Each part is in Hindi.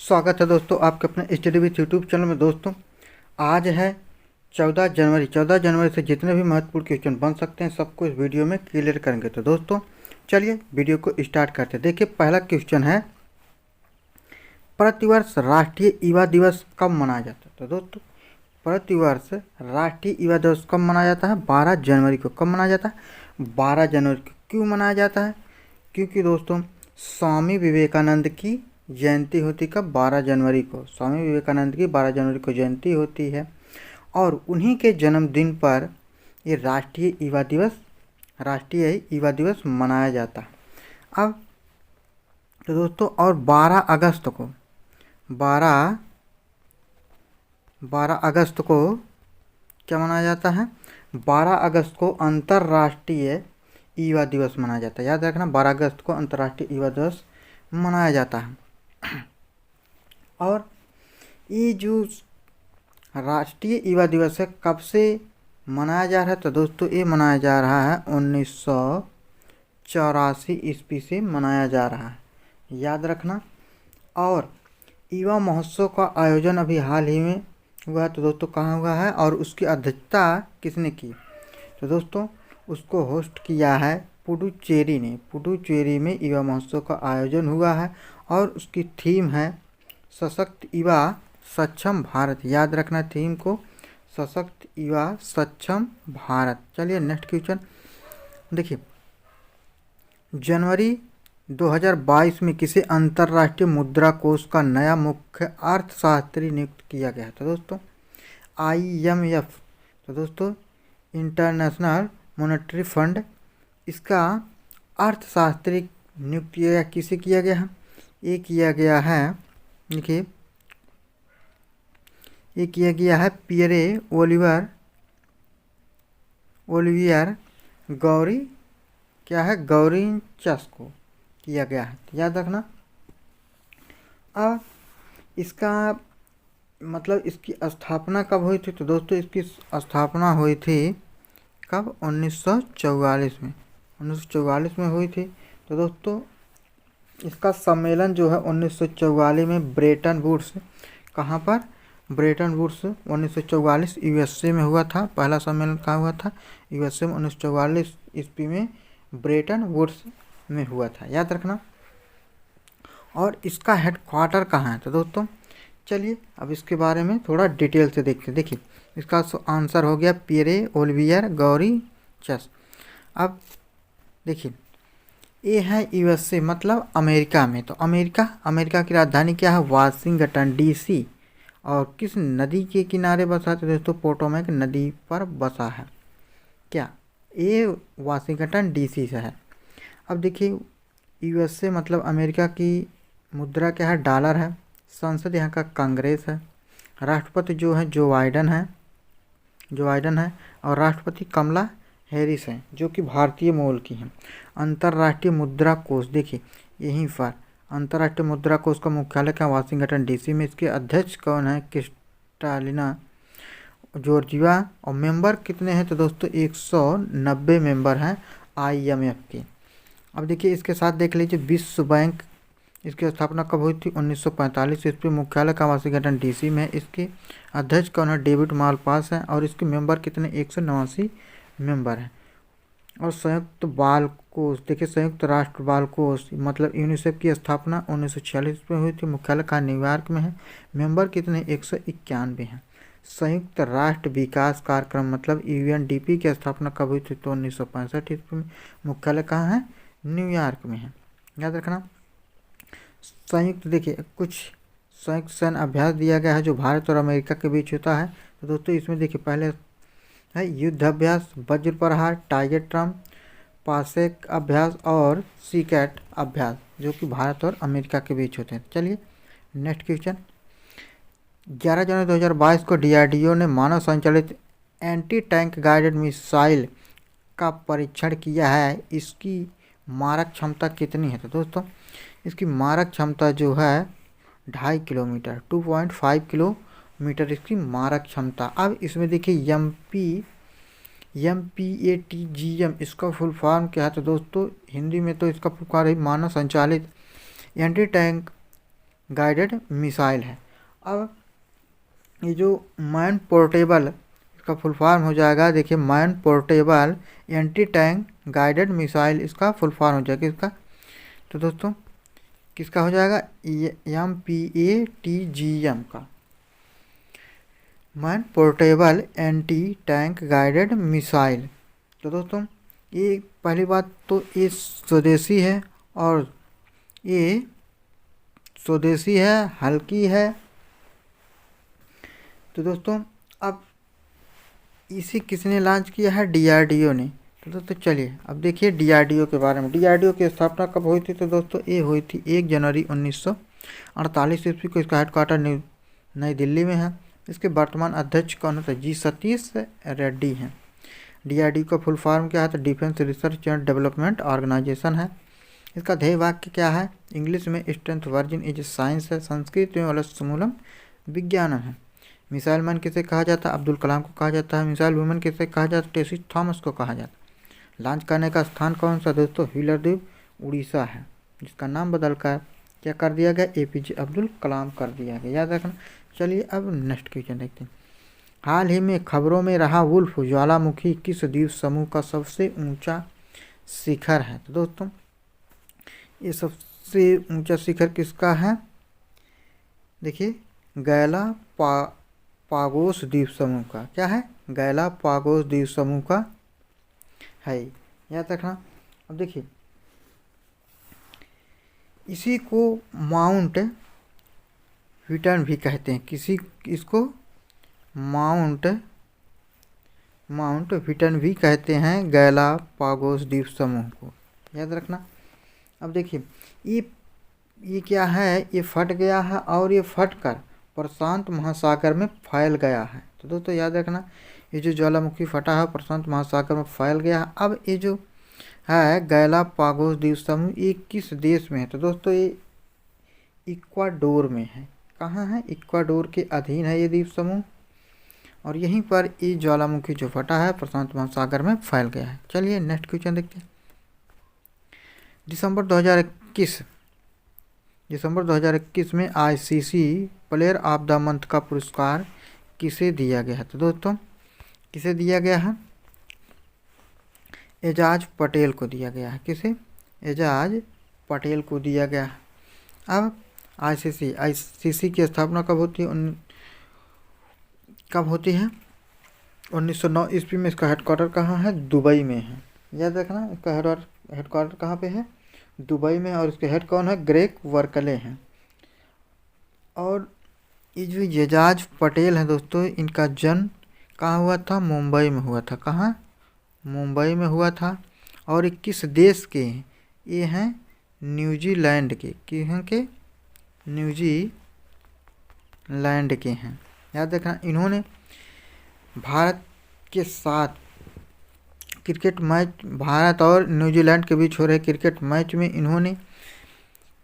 स्वागत है दोस्तों आपके अपने स्टडी विथ यूट्यूब चैनल में। दोस्तों आज है 14 जनवरी। 14 जनवरी से जितने भी महत्वपूर्ण क्वेश्चन बन सकते हैं सबको इस वीडियो में क्लियर करेंगे। तो दोस्तों चलिए वीडियो को स्टार्ट करते हैं। देखिए पहला क्वेश्चन है, प्रतिवर्ष राष्ट्रीय युवा दिवस कब मनाया जाता है? तो दोस्तों प्रतिवर्ष राष्ट्रीय युवा दिवस कब मनाया जाता है? 12 जनवरी को। कब मनाया जाता है? 12 जनवरी को। क्यों मनाया जाता है? क्योंकि दोस्तों स्वामी विवेकानंद की जयंती होती कब? 12 जनवरी को। स्वामी विवेकानंद की 12 जनवरी को जयंती होती है और उन्हीं के जन्मदिन पर ये राष्ट्रीय युवा दिवस मनाया जाता है। अब तो दोस्तों और 12 अगस्त को क्या मनाया जाता है? 12 अगस्त को अंतर्राष्ट्रीय युवा दिवस मनाया जाता है। याद रखना 12 अगस्त को अंतर्राष्ट्रीय युवा दिवस मनाया जाता है। और ये जो राष्ट्रीय युवा दिवस है कब से मनाया जा रहा है? तो दोस्तों ये मनाया जा रहा है 1984 ईस्वी से मनाया जा रहा है, याद रखना। और युवा महोत्सव का आयोजन अभी हाल ही में हुआ है। तो दोस्तों कहाँ हुआ है और उसकी अध्यक्षता किसने की? तो दोस्तों उसको होस्ट किया है पुडुचेरी ने। पुडुचेरी में युवा महोत्सव का आयोजन हुआ है और उसकी थीम है सशक्त युवा सक्षम भारत। याद रखना थीम को, सशक्त युवा सक्षम भारत। चलिए नेक्स्ट क्वेश्चन देखिए, जनवरी 2022 में किसे अंतर्राष्ट्रीय मुद्रा कोष का नया मुख्य अर्थशास्त्री नियुक्त किया गया? तो दोस्तों IMF, तो दोस्तों इंटरनेशनल मॉनेटरी फंड, इसका अर्थशास्त्री नियुक्त किया गया। किसे किया गया है? ये किया गया है, देखिए ये किया गया है पियरे ओलिवियर गौरी गौरीचस को किया गया है, याद रखना। अब इसका मतलब इसकी स्थापना कब हुई थी? तो दोस्तों इसकी स्थापना हुई थी कब? 1944 में। 1944 में हुई थी। तो दोस्तों इसका सम्मेलन जो है 1944 में ब्रेटन वुड्स, कहाँ पर? ब्रेटन वुड्स 1944 USA में हुआ था। पहला सम्मेलन कहाँ हुआ था? USA में 1944 ईस्वी में ब्रेटन वुड्स में हुआ था, याद रखना। और इसका हेडक्वार्टर कहाँ है? तो दोस्तों चलिए अब इसके बारे में थोड़ा डिटेल से देखते हैं। देखिए इसका आंसर हो गया पियरे ओलिवियर गौरीचस। अब देखिए ये है USA मतलब अमेरिका में। तो अमेरिका की राजधानी क्या है? Washington DC। और किस नदी के किनारे बसा है? तो दोस्तों पोटोमैक नदी पर बसा है। क्या ये वाशिंगटन DC से है? अब देखिए USA मतलब अमेरिका की मुद्रा क्या है? डॉलर है। संसद यहाँ का कांग्रेस है। राष्ट्रपति जो है जो बाइडन है और राष्ट्रपति कमला हैरिस हैं जो कि भारतीय मूल की हैं। अंतर्राष्ट्रीय मुद्रा कोष, देखिए यहीं पर अंतर्राष्ट्रीय मुद्रा कोष का मुख्यालय क्या? वाशिंगटन DC में। इसके अध्यक्ष कौन है? Kristalina Georgieva. और मेंबर कितने हैं? तो दोस्तों 190 मेंबर हैं IMF के। अब देखिए इसके साथ देख लीजिए विश्व बैंक, इसकी स्थापना कब हुई थी? 1945 ईस्वी। मुख्यालय का वाशिंगटन DC में। इसके अध्यक्ष कौन है? डेविड मालपास हैं। और इसके मेंबर कितने? 189 मेंबर हैं। और संयुक्त बाल कोष, देखिए संयुक्त राष्ट्र बाल कोष मतलब यूनिसेफ की स्थापना 1946 में हुई थी। मुख्यालय का न्यूयॉर्क में है। मेंबर कितने? 191 हैं। संयुक्त राष्ट्र विकास कार्यक्रम मतलब UNDP की स्थापना कब हुई थी? तो 1965 ईस्वी में। मुख्यालय कहाँ है? न्यूयॉर्क में है, याद रखना। देखिए कुछ संयुक्त सैन्य अभ्यास दिया गया है जो भारत और अमेरिका के बीच होता है। तो दोस्तों इसमें देखिए पहले है युद्ध अभ्यास, वज्र प्रहार, टाइगर ट्रम्प, पासेक अभ्यास और सीकैट अभ्यास जो कि भारत और अमेरिका के बीच होते हैं। चलिए नेक्स्ट क्वेश्चन, 11 जनवरी 2022 को DRDO ने मानव संचालित एंटी टैंक गाइडेड मिसाइल का परीक्षण किया है। इसकी मारक क्षमता कितनी है? तो दोस्तों इसकी मारक क्षमता जो है 2.5 किलोमीटर 2.5 किलोमीटर इसकी मारक क्षमता। अब इसमें देखिए MPATGM इसका फुल फॉर्म क्या है? तो दोस्तों हिंदी में तो इसका फुल फॉर्म है मानव संचालित एंटी टैंक गाइडेड मिसाइल है। अब ये जो मैन पोर्टेबल, इसका फुल फॉर्म हो जाएगा, देखिए man portable anti tank guided missile, इसका फुल फॉर्म हो जाएगा इसका। तो दोस्तों किसका हो जाएगा, MPATGM का, man portable anti tank guided missile. तो दोस्तों ये पहली बात तो ये स्वदेशी है, और ये स्वदेशी है, हल्की है। तो दोस्तों अब इसे किसने लॉन्च किया है, DRDO ने। तो दोस्तों चलिए अब देखिए DRDO के बारे में। DRDO की स्थापना कब हुई थी, तो दोस्तों ये हुई थी 1 जनवरी 1948 ईस्वी को। इसका हेडक्वार्टर नई दिल्ली में है। इसके वर्तमान अध्यक्ष कौन होता है, G सतीश रेड्डी हैं। DRDO का फुल फॉर्म क्या है, तो defence research and development organisation है। इसका ध्येय वाक्य क्या है, इंग्लिश में स्ट्रेंथ वर्जिन इज साइंस है, संस्कृत में वलस्तमूलम विज्ञानम है। मिसाइल मैन किसे कहा जाता है, अब्दुल कलाम को कहा जाता है। मिसाइल वुमेन किसे कहा जाता है, टेसी थॉमस को कहा जाता है। लॉन्च करने का स्थान कौन सा दोस्तों, व्हीलर द्वीप उड़ीसा है, जिसका नाम बदलकर क्या कर दिया गया, APJ अब्दुल कलाम कर दिया गया, याद रखना। चलिए अब नेक्स्ट क्वेश्चन देखते हैं। हाल ही में खबरों में रहा वुल्फ ज्वालामुखी किस द्वीप समूह का सबसे ऊंचा शिखर है। तो दोस्तों ये सबसे ऊंचा शिखर किसका है, देखिए गैलापागोस द्वीप समूह का। क्या है, गैलापागोस द्वीप समूह का है, याद रखना। अब देखिए इसी को माउंट व्हिटन भी कहते हैं, इसको माउंट व्हिटन भी कहते हैं, गैलापागोस द्वीप समूह को, याद रखना। अब देखिए ये क्या है, ये फट गया है और ये फटकर प्रशांत महासागर में फैल गया है। तो दोस्तों याद रखना, ये जो ज्वालामुखी फटा है प्रशांत महासागर में फैल गया है। अब ये जो है गैलापागोस द्वीप समूह, ये किस देश में है, तो दोस्तों ये इक्वाडोर में है। कहाँ है, इक्वाडोर के अधीन है ये द्वीप समूह, और यहीं पर ये ज्वालामुखी जो फटा है प्रशांत महासागर में फैल गया है। चलिए नेक्स्ट क्वेश्चन देखते हैं। दिसंबर 2021 में ICC player of the month का पुरस्कार किसे दिया गया है। तो दोस्तों किसे दिया गया है, एजाज पटेल को दिया गया है। किसे, एजाज पटेल को दिया गया है। अब ICC की स्थापना कब होती है, 1909 ईस्वी में। इसका हेडक्वार्टर कहाँ है, दुबई में है, याद रखना। इसका हेडक्वार्टर कहाँ पे है, दुबई में, और इसके हेड कौन है, ग्रेग वर्कले हैं। और ये जो एजाज पटेल है दोस्तों, इनका जन्म कहाँ हुआ था, मुंबई में हुआ था। कहाँ, मुंबई में हुआ था। और ये किस देश के हैं, ये हैं न्यूजीलैंड के, न्यूजीलैंड के हैं, याद रखना। इन्होंने भारत के साथ क्रिकेट मैच, भारत और न्यूजीलैंड के बीच हो रहे क्रिकेट मैच में इन्होंने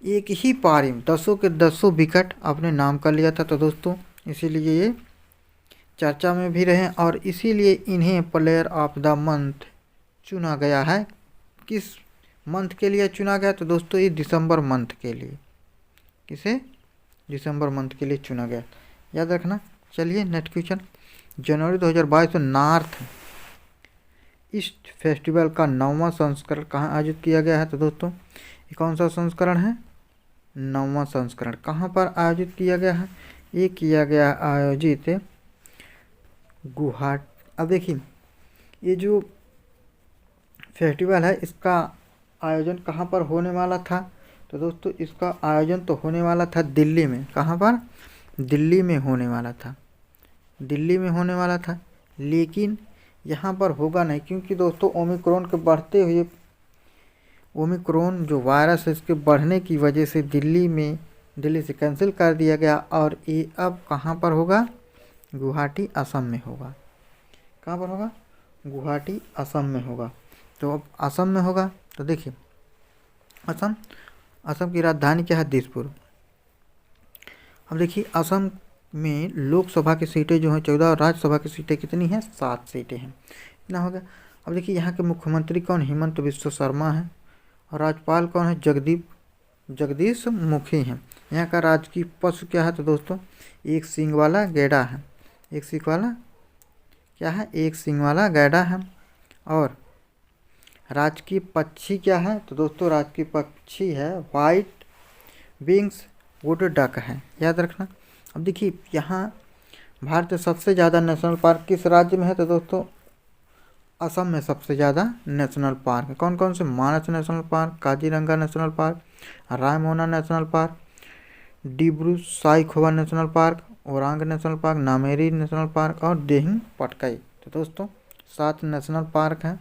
एक ही पारी में 10 के 10 विकेट अपने नाम कर लिया था। तो दोस्तों इसीलिए ये चर्चा में भी रहे, और इसीलिए इन्हें प्लेयर ऑफ द मंथ चुना गया है। किस मंथ के लिए चुना गया, तो दोस्तों ये दिसंबर मंथ के लिए, किसे, दिसंबर मंथ के लिए चुना गया, याद रखना। चलिए नेक्स्ट क्वेश्चन। जनवरी 2022 में नॉर्थ ईस्ट फेस्टिवल का 9वां संस्करण कहाँ आयोजित किया गया है। तो दोस्तों ये कौन सा संस्करण है, 9वां संस्करण कहाँ पर आयोजित किया गया है, ये किया गया आयोजित गुवाहाटी। अब देखिए ये जो फेस्टिवल है इसका आयोजन कहाँ पर होने वाला था, तो दोस्तों इसका आयोजन तो होने वाला था दिल्ली में। कहाँ पर, दिल्ली में होने वाला था, दिल्ली में होने वाला था। लेकिन यहाँ पर होगा नहीं, क्योंकि दोस्तों ओमिक्रॉन के बढ़ते हुए, ओमिक्रॉन जो वायरस है इसके बढ़ने की वजह से दिल्ली से कैंसिल कर दिया गया, और ये अब कहाँ पर होगा, गुवाहाटी असम में होगा। कहाँ पर होगा, गुवाहाटी असम में होगा। तो अब असम में होगा, तो देखिए असम की राजधानी क्या है, दिसपुर। अब देखिए असम में लोकसभा की सीटें जो हैं 14, और राज्यसभा की सीटें कितनी हैं, 7 सीटें हैं, इतना हो गया। अब देखिए यहाँ के मुख्यमंत्री कौन, हिमंत बिस्वा शर्मा हैं, और राज्यपाल कौन है, जगदीश मुखी हैं। यहाँ का राजकीय पशु क्या है? तो दोस्तों एक सींग वाला गैड़ा है। एक सींग वाला क्या है? एक सींग वाला गैड़ा है। और राजकीय पक्षी क्या है? तो दोस्तों राजकीय पक्षी है वाइट विंग्स वुड डक है, याद रखना। अब देखिए यहाँ भारत में सबसे ज़्यादा नेशनल पार्क किस राज्य में है? तो दोस्तों असम में सबसे ज़्यादा नेशनल पार्क है। कौन कौन से? Manas national park, Kaziranga national park, Raimona national park, Dibru Saikhowa national park, Orang national park, Nameri national park और देहिंग पटकाई। तो दोस्तों 7 नेशनल पार्क हैं,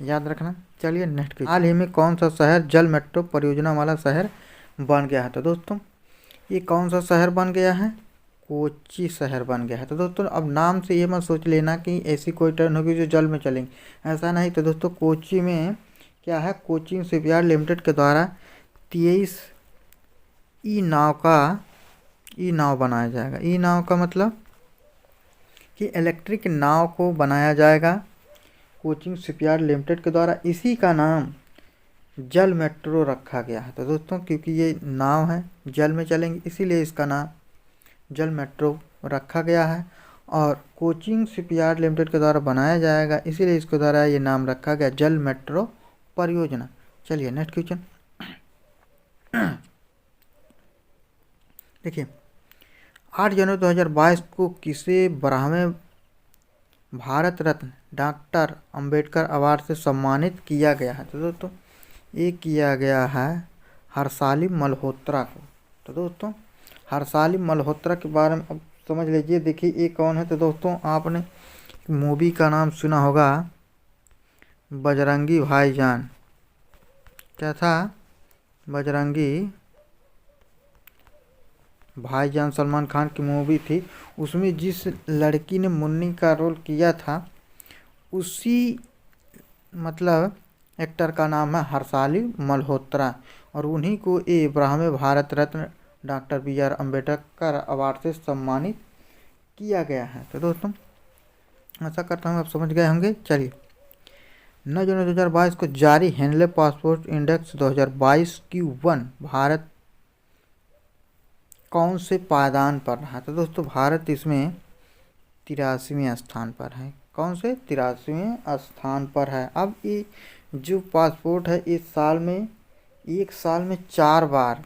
याद रखना। चलिए नेक्स्ट क्वेश्चन। हाल ही में कौन सा शहर जल मेट्रो परियोजना वाला शहर बन गया है? तो दोस्तों ये कौन सा शहर बन गया है? कोच्चि शहर बन गया है। तो दोस्तों अब नाम से ये मत सोच लेना कि ऐसी कोई ट्रेन होगी जो जल में चलेंगी, ऐसा नहीं। तो दोस्तों कोच्चि में क्या है? कोचिन शिपयार्ड लिमिटेड के द्वारा 23 ई नाव बनाया जाएगा। ई नाव का मतलब कि इलेक्ट्रिक नाव को बनाया जाएगा कोचिन शिपयार्ड लिमिटेड के द्वारा। इसी का नाम जल मेट्रो रखा गया है। तो दोस्तों क्योंकि ये नाव है जल में चलेंगे, इसीलिए इसका नाम जल मेट्रो रखा गया है। और कोचिन शिपयार्ड लिमिटेड के द्वारा बनाया जाएगा, इसीलिए इसके द्वारा ये नाम रखा गया जल मेट्रो परियोजना। चलिए नेक्स्ट क्वेश्चन। देखिए 8 जनवरी 2022 को किसे 12वें भारत रत्न डॉक्टर अंबेडकर अवार्ड से सम्मानित किया गया है? तो दोस्तों ये किया गया है हर्षाली मल्होत्रा को। तो दोस्तों हर्षाली मल्होत्रा के बारे में अब समझ लीजिए। देखिए ये कौन है? तो दोस्तों आपने मूवी का नाम सुना होगा बजरंगी भाईजान। क्या था? बजरंगी भाईजान सलमान खान की मूवी थी। उसमें जिस लड़की ने मुन्नी का रोल किया था उसी मतलब एक्टर का नाम है हर्षाली मल्होत्रा। और उन्हीं को ये 12वें Bharat Ratna doctor BR Ambedkar award से सम्मानित किया गया है। तो दोस्तों आशा करता हूँ आप समझ गए होंगे। चलिए 9 जनवरी 2022 को जारी Henley passport index 2022 Q1 Bharat कौन से पायदान पर रहा? तो दोस्तों भारत इसमें 83वें स्थान पर है। कौन से? 83वें स्थान पर है। अब ये जो पासपोर्ट है इस साल में एक साल में 4 बार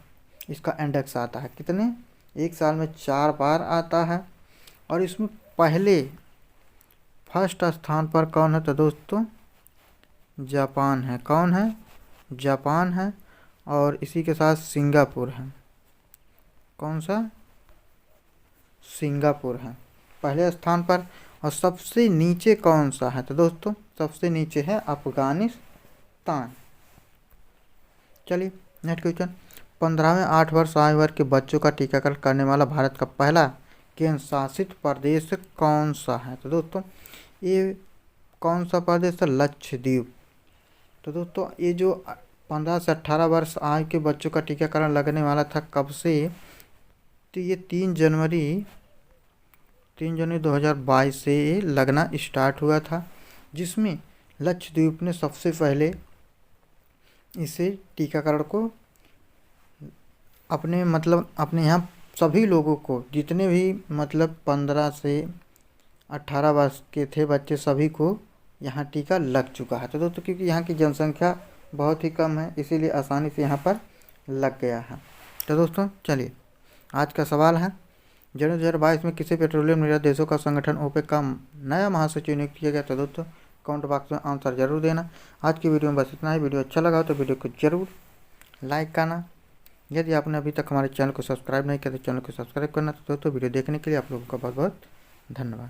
इसका इंडेक्स आता है। कितने? एक साल में 4 बार आता है। और इसमें पहले फर्स्ट स्थान पर कौन है? तो दोस्तों जापान है। कौन है? जापान है। और इसी के साथ सिंगापुर है। कौन सा? सिंगापुर है पहले स्थान पर। और सबसे नीचे कौन सा है? तो दोस्तों सबसे नीचे है अफगानिस्तान। चलिए नेक्स्ट क्वेश्चन। 15वें 8 वर्ष आयु वर्ग के बच्चों का टीकाकरण करने वाला भारत का पहला केंद्र शासित प्रदेश कौन सा है? तो दोस्तों ये कौन सा प्रदेश है? लक्षद्वीप। तो दोस्तों ये जो 15 से 18 वर्ष आयु के बच्चों का टीकाकरण लगने वाला था कब से? तो ये 3 जनवरी 2022 से लगना स्टार्ट हुआ था, जिसमें लक्षद्वीप ने सबसे पहले इसे टीकाकरण को अपने यहाँ सभी लोगों को, जितने भी 15 से 18 वर्ष के थे बच्चे, सभी को यहाँ टीका लग चुका है। तो दोस्तों क्योंकि यहाँ की जनसंख्या बहुत ही कम है, इसीलिए आसानी से यहाँ पर लग गया है। तो दोस्तों चलिए आज का सवाल है, जनवरी 2022 में किसी पेट्रोलियम निर्यात देशों का संगठन ओपेक का नया महासचिव नियुक्त किया गया? तो दोस्तों कमेंट बॉक्स में आंसर जरूर देना। आज की वीडियो में बस इतना ही। वीडियो अच्छा लगा तो वीडियो को जरूर लाइक करना। यदि आपने अभी तक हमारे चैनल को सब्सक्राइब नहीं किया तो चैनल को सब्सक्राइब करना। तो दोस्तों वीडियो देखने के लिए आप लोगों का बहुत बहुत धन्यवाद।